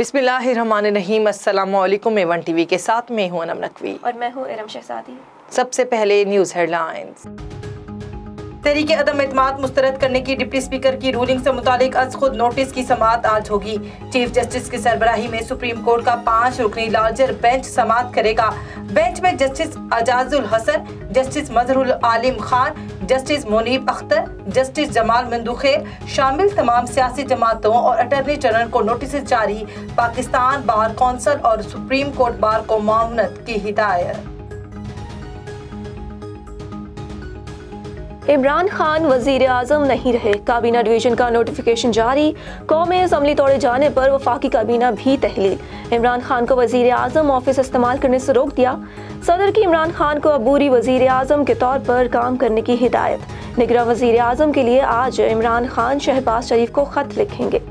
बिस्मिल्लाहिर्रहमानिर्रहीम। अस्सलामुअलैकुम। A1 TV के साथ में हूं अनम नकवी और मैं हूं इरम शहजादी। सबसे पहले न्यूज़ हेडलाइंस। तहरीक अदम एतमाद मुस्तरद करने की डिप्टी स्पीकर की रूलिंग से मुतालिक अज खुद नोटिस की समाअत आज होगी। चीफ जस्टिस की सरबराही में सुप्रीम कोर्ट का 5 रुकनी लार्जर बेंच समाअत करेगा। बेंच में जस्टिस अजाजुल हसन, जस्टिस मजहरुल आलिम खान, जस्टिस मुनीब अख्तर, जस्टिस जमाल मंदुखेर शामिल तमाम सियासी जमातों और अटॉर्नी जनरल को नोटिस जारी। पाकिस्तान बार कौंसिल और सुप्रीम कोर्ट बार को मामनत की हिदायत। इमरान खान वजीर आजम नहीं रहे, काबीना डिवीजन का नोटिफिकेशन जारी। कौमी असम्बली तोड़े जाने पर वफाकी काबीना भी तहलील। इमरान खान को वजीर आजम ऑफिस इस्तेमाल करने से रोक दिया। सदर की इमरान खान को अबूरी वजीर आजम के तौर पर काम करने की हिदायत। निगरां वजीर आजम के लिए आज इमरान खान शहबाज शरीफ को खत लिखेंगे।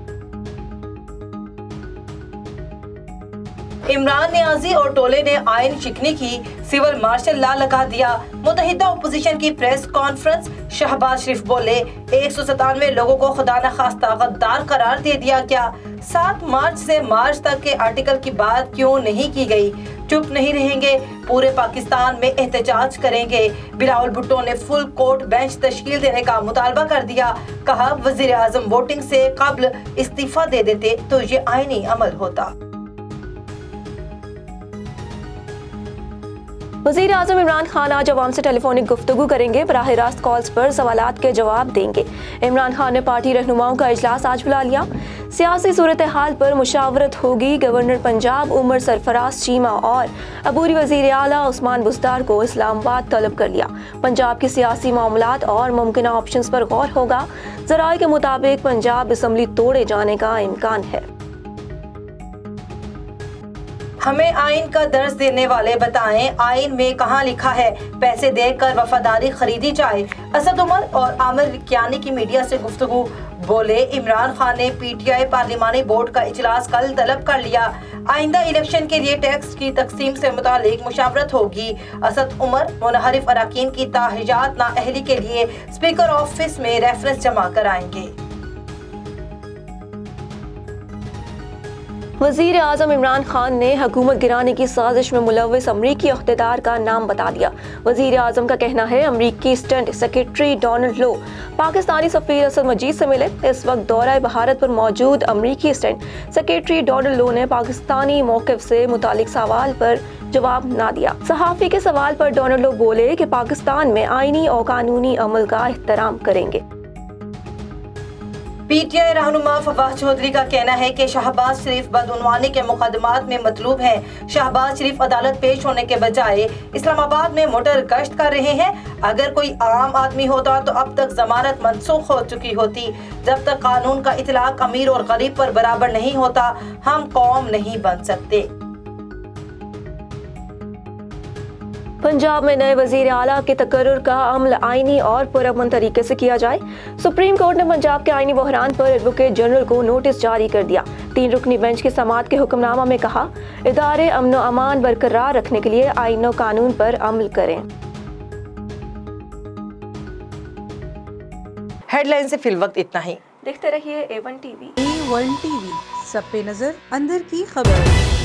इमरान नियाजी और टोले ने आयन शिकनी की, सिविल मार्शल ला लगा दिया। मुतहिदा अपोजिशन की प्रेस कॉन्फ्रेंस, शहबाज शरीफ बोले 197 लोगों को खुदा न खास्ता गद्दार करार दे दिया गया। 7 मार्च से मार्च तक के आर्टिकल की बात क्यों नहीं की गई? चुप नहीं रहेंगे, पूरे पाकिस्तान में एहतजाज करेंगे। बिलावल भुट्टो ने फुल कोर्ट बेंच तश्कील देने का मुतालबा कर दिया। कहा वजीर आजम वोटिंग से कबल इस्तीफा दे देते तो ये आईनी अमल होता। वज़ीर आज़म इमरान खान आज अवाम से टेलीफोनिक गुफ्तगू करेंगे। बराह रास्त कॉल्स पर सवालात के जवाब देंगे। इमरान खान ने पार्टी रहनुमाओं का इजलास आज बुला लिया। सियासी सूरत हाल पर मुशावरत होगी। गवर्नर पंजाब उमर सरफराज चीमा और अबूरी वज़ीर आला उस्मान बुज़दार को इस्लामाबाद तलब कर लिया। पंजाब की सियासी मामलात और मुमकिन ऑप्शंस पर गौर होगा। ज़राए के मुताबिक पंजाब असम्बली तोड़े जाने का इम्कान है। हमें आइन का दर्ज देने वाले बताएं, आइन में कहाँ लिखा है पैसे देकर वफादारी खरीदी जाए? असद उमर और आमिर कियानी की मीडिया से गुफ्तगू। बोले इमरान खान ने पीटीआई पार्लिमानी बोर्ड का इजलास कल तलब कर लिया। आइंदा इलेक्शन के लिए टैक्स की तकसीम से मुतालिक मुशावरत होगी। असद उमर मुनहरिफ अराकीन की ताहिजात नाअहली के लिए स्पीकर ऑफिस में रेफरेंस जमा कराएंगे। वज़ीर आज़म इमरान खान ने हुकूमत गिराने की साजिश में मुलव्विस अमरीकी अख्तेदार का नाम बता दिया। वज़ीर आज़म का कहना है अमरीकी स्टैंड सेक्रेटरी डोनाल्ड लो पाकिस्तानी सफ़ीर असद मजीद से मिले। इस वक्त दौरा भारत पर मौजूद अमरीकी स्टैंड सेक्रेटरी डोनाल्ड लो ने पाकिस्तानी मौक़िफ़ से मुतालिक सवाल पर जवाब ना दिया। सहाफ़ी के सवाल पर डोनाल्ड लो बोले कि पाकिस्तान में आईनी और कानूनी अमल का एहतराम करेंगे। पीटीआई रहनुमा फवाद चौधरी का कहना है कि शहबाज शरीफ बदउनवानी के मुकदमात में मतलूब हैं। शहबाज शरीफ अदालत पेश होने के बजाय इस्लामाबाद में मोटर गश्त कर रहे हैं। अगर कोई आम आदमी होता तो अब तक जमानत मनसूख हो चुकी होती। जब तक कानून का इतलाक अमीर और गरीब पर बराबर नहीं होता, हम कौम नहीं बन सकते। पंजाब में नए वजीर आला के तकर्रुर का अमल आईनी और पुरअमन तरीके से किया जाए। सुप्रीम कोर्ट ने पंजाब के आईनी बहरान पर एडवोकेट जनरल को नोटिस जारी कर दिया। 3 रुकनी बेंच की समाअत के हुक्मनामा में कहा इदारे अमन व अमान बरकरार रखने के लिए आईन व कानून पर अमल करें। हेडलाइन से फिलवक्त इतना ही। देखते रहिए A1 टीवी। A1 टीवी, सब पे नजर, अंदर की खबर।